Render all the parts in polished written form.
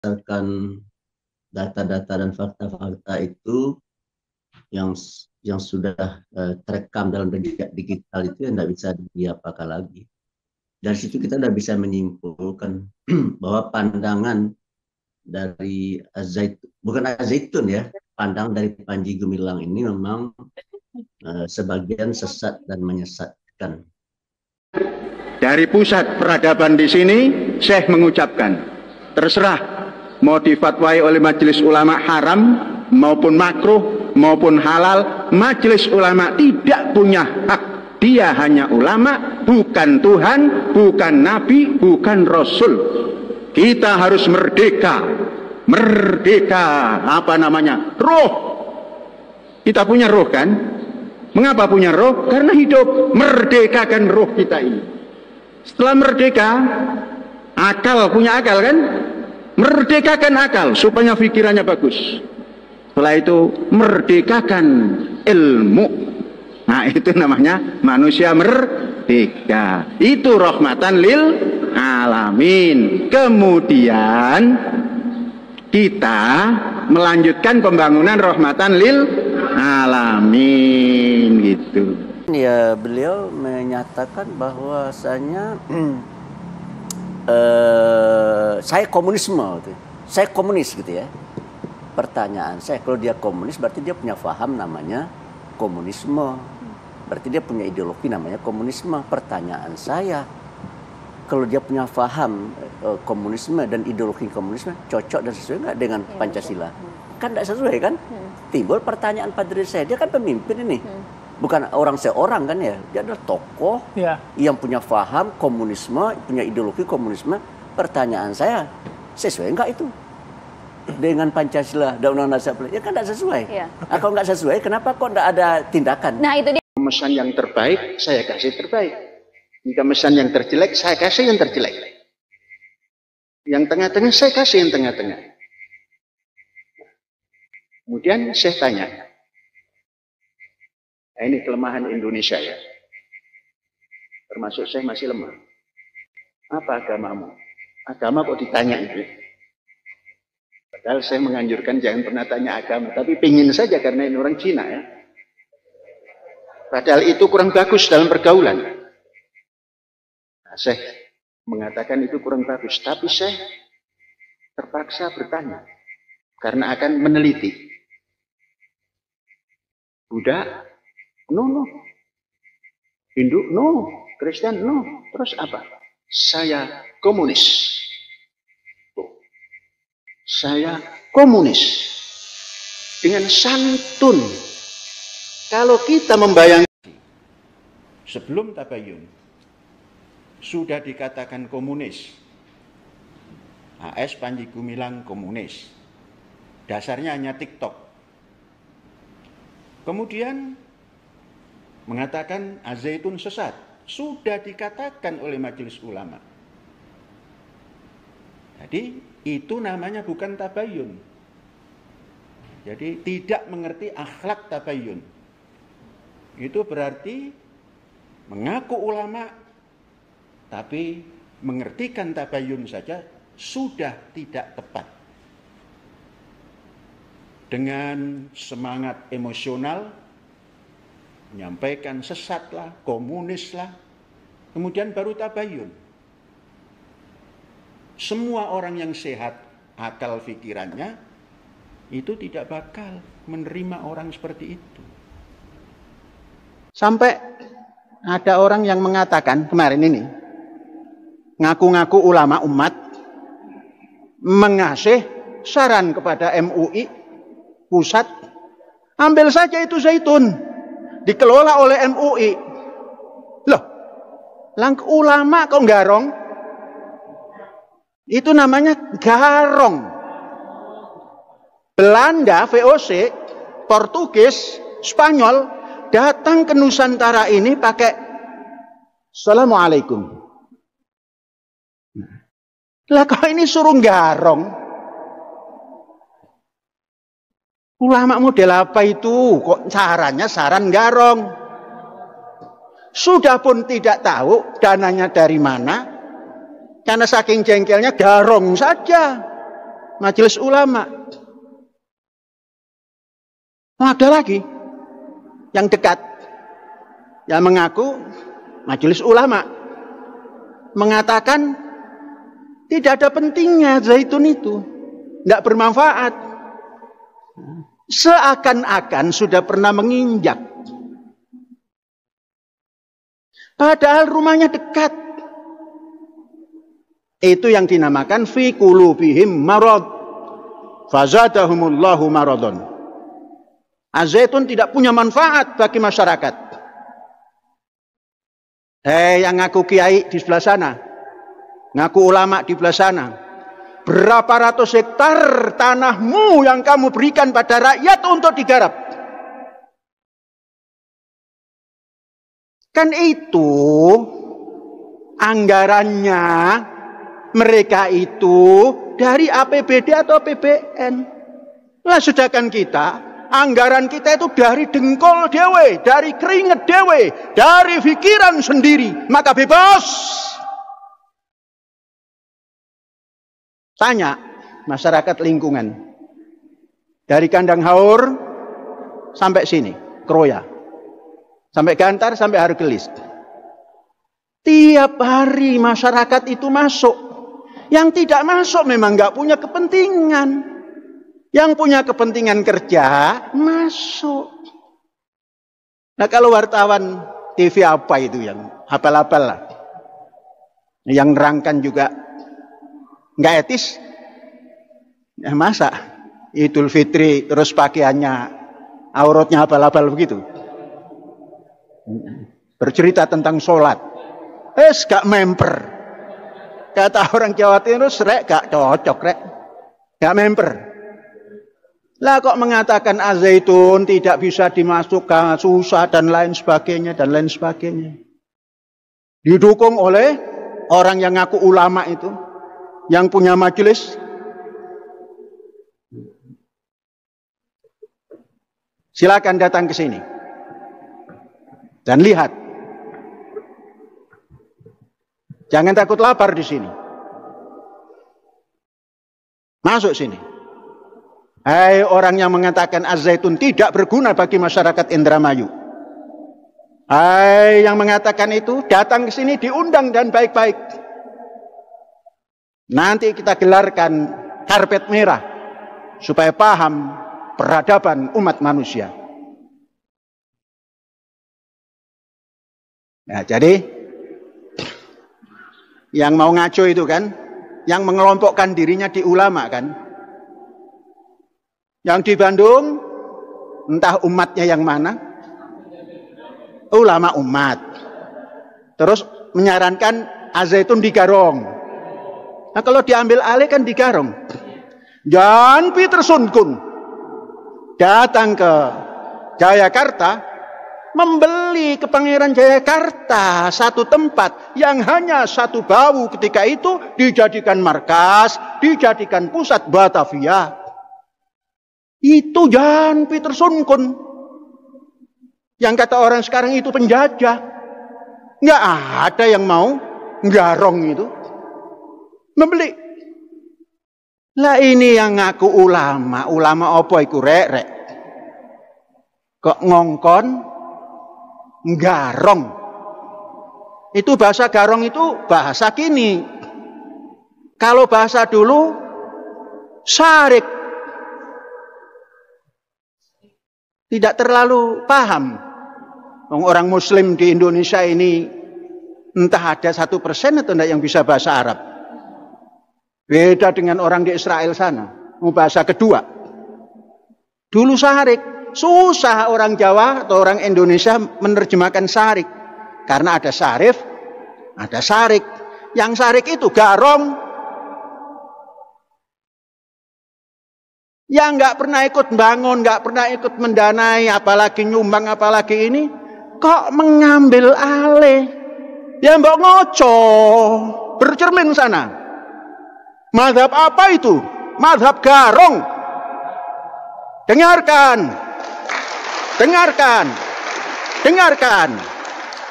berdasarkan data-data dan fakta-fakta itu yang sudah terekam dalam jejak digital itu yang tidak bisa diapakan lagi. Dari situ kita sudah bisa menyimpulkan bahwa pandangan dari bukan Al-Zaitun ya, pandangan dari Panji Gumilang ini memang sebagian sesat dan menyesatkan. Dari pusat peradaban di sini, Syekh mengucapkan, terserah mau difatwai oleh Majelis Ulama haram maupun makruh maupun halal, Majelis Ulama tidak punya hak. Dia hanya ulama, bukan Tuhan, bukan Nabi, bukan Rasul. Kita harus merdeka. Merdeka, apa namanya? Roh. Kita punya roh kan? Mengapa punya roh? Karena hidup. Merdekakan roh kita ini. Setelah merdeka, akal, punya akal kan? Merdekakan akal supaya pikirannya bagus. Setelah itu merdekakan ilmu. Nah itu namanya manusia merdeka. Itu rahmatan lil alamin. Kemudian kita melanjutkan pembangunan rahmatan lil alamin gitu. Ya, beliau menyatakan bahwasanya saya komunisme gitu. Saya komunis gitu ya. Pertanyaan saya, kalau dia komunis berarti dia punya paham namanya komunisme. Berarti dia punya ideologi namanya komunisme. Pertanyaan saya, kalau dia punya paham komunisme dan ideologi komunisme, cocok dan sesuai nggak dengan Pancasila? Kan tidak sesuai kan? Timbul pertanyaan pada diri saya, dia kan pemimpin ini. Bukan orang seorang kan ya, dia adalah tokoh yang punya paham komunisme, punya ideologi komunisme. Pertanyaan saya, sesuai nggak itu dengan Pancasila dan Undang-Undang Dasar? Ya kan tidak sesuai. Nah, kalau nggak sesuai, kenapa kok tidak ada tindakan? Nah itu dia. Memesan yang terbaik, saya kasih terbaik. Jika memesan yang terjelek, saya kasih yang terjelek. Yang tengah-tengah, saya kasih yang tengah-tengah. Kemudian saya tanya, nah, ini kelemahan Indonesia ya. Termasuk saya masih lemah. Apa agamamu? Agama kok ditanya itu? Padahal saya menganjurkan jangan pernah tanya agama. Tapi pingin saja karena ini orang Cina ya. Padahal itu kurang bagus dalam pergaulan. Nah, saya mengatakan itu kurang bagus. Tapi saya terpaksa bertanya. Karena akan meneliti. Buddha? No. Hindu? No. Kristen? No. Terus apa? Saya komunis. Saya komunis. Dengan santun. Kalau kita membayangkan sebelum tabayun sudah dikatakan komunis. AS Panji Gumilang komunis. Dasarnya hanya TikTok. Kemudian mengatakan Al-Zaitun sesat. Sudah dikatakan oleh Majelis Ulama. Jadi itu namanya bukan tabayun. Jadi tidak mengerti akhlak tabayun. Itu berarti mengaku ulama tapi mengertikan tabayun saja sudah tidak tepat. Dengan semangat emosional menyampaikan sesatlah, komunislah, kemudian baru tabayun. Semua orang yang sehat akal pikirannya itu tidak bakal menerima orang seperti itu. Sampai ada orang yang mengatakan kemarin ini, ngaku-ngaku ulama umat, mengasih saran kepada MUI pusat, ambil saja itu zaitun, dikelola oleh MUI. Loh, ulama kok garong? Itu namanya garong. Belanda, VOC, Portugis, Spanyol datang ke Nusantara ini pakai Assalamualaikum. Lah kok ini suruh garong? Ulama model apa itu? Kok caranya saran garong? Sudah pun tidak tahu dananya dari mana. Karena saking jengkelnya garong saja. majelis ulama. Ada lagi yang dekat, yang mengaku majelis ulama, mengatakan tidak ada pentingnya zaitun itu, nggak bermanfaat. Seakan-akan sudah pernah menginjak. Padahal rumahnya dekat. Itu yang dinamakan fi qulubihim marad fazadahumullahu maradon. Zaitun tidak punya manfaat bagi masyarakat. Yang ngaku kiai di sebelah sana, ngaku ulama di sebelah sana, berapa ratus hektar tanahmu yang kamu berikan pada rakyat untuk digarap? Kan itu anggarannya mereka itu dari APBD atau APBN. Lah sedangkan kita, anggaran kita itu dari dengkol dewe, dari keringet dewe, dari pikiran sendiri. Maka bebas. Tanya masyarakat lingkungan. Dari Kandang Haur sampai sini, Kroya. Sampai Gantar, sampai Hargelis. Tiap hari masyarakat itu masuk. Yang tidak masuk memang nggak punya kepentingan. Yang punya kepentingan kerja, masuk. Nah kalau wartawan TV apa itu yang hafal-hafal lah. Yang nerangkan juga nggak etis. Ya masa Idul Fitri terus pakaiannya auratnya hafal-hafal begitu. Bercerita tentang sholat. Gak memper. Kata orang Jawa Timur, rek gak cocok rek. Gak memper. Lah kok mengatakan zaitun tidak bisa dimasukkan, susah dan lain sebagainya dan lain sebagainya. Didukung oleh orang yang ngaku ulama itu, yang punya majelis. Silakan datang ke sini dan lihat. Jangan takut lapar di sini. Masuk sini. Hai orang yang mengatakan az-zaitun tidak berguna bagi masyarakat Indramayu. Hai yang mengatakan itu, datang ke sini diundang dan baik-baik. Nanti kita gelarkan karpet merah supaya paham peradaban umat manusia. Nah, jadi yang mau ngaco itu kan, yang mengelompokkan dirinya di ulama kan. Yang di Bandung, entah umatnya yang mana, ulama umat. Terus menyarankan az-zaitun digarong. Nah kalau diambil alih kan digarong. Jan Pieterson Kun datang ke Jayakarta, membeli ke Pangeran Jayakarta satu tempat yang hanya satu bau ketika itu dijadikan markas, dijadikan pusat Batavia. Itu Jan Pieterson Kun. Yang kata orang sekarang itu penjajah. Nggak ada yang mau garong itu. Membeli. Lah ini yang ngaku ulama. Ulama apa iku rek? Kok ngongkon garong. Itu bahasa garong itu bahasa kini. Kalau bahasa dulu syarik. Tidak terlalu paham. Orang Muslim di Indonesia ini entah ada 1% atau tidak yang bisa bahasa Arab. Beda dengan orang di Israel sana. Bahasa kedua. Dulu syarik. Susah orang Jawa atau orang Indonesia menerjemahkan syarik. Karena ada syarif, ada syarik. Yang syarik itu garong. Yang nggak pernah ikut bangun, nggak pernah ikut mendanai, apalagi nyumbang, apalagi ini, kok mengambil alih? Ya mbok ngoco, bercermin sana. Mazhab apa itu? Mazhab garong. Dengarkan, dengarkan.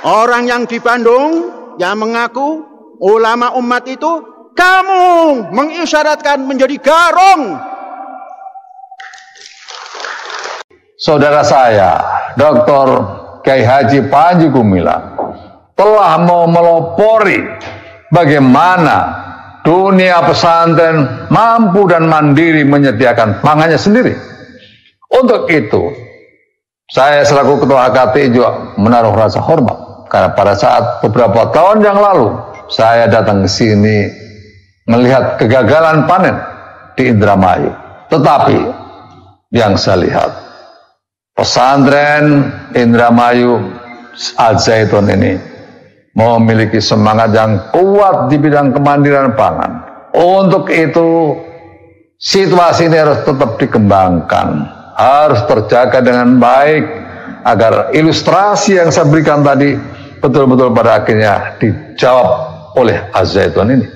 Orang yang di Bandung yang mengaku ulama umat itu Kamu mengisyaratkan menjadi garong. Saudara saya, Dr. Kiai Haji Panji Gumilang, telah mau melopori bagaimana dunia pesantren mampu dan mandiri menyediakan pangannya sendiri. Untuk itu, saya selaku Ketua HKTI juga menaruh rasa hormat. Karena pada saat beberapa tahun yang lalu, saya datang ke sini melihat kegagalan panen di Indramayu. Tetapi yang saya lihat, pesantren Indramayu Al-Zaitun ini memiliki semangat yang kuat di bidang kemandirian pangan. Untuk itu, situasi ini harus tetap dikembangkan, harus terjaga dengan baik, agar ilustrasi yang saya berikan tadi betul-betul pada akhirnya dijawab oleh Al-Zaitun ini.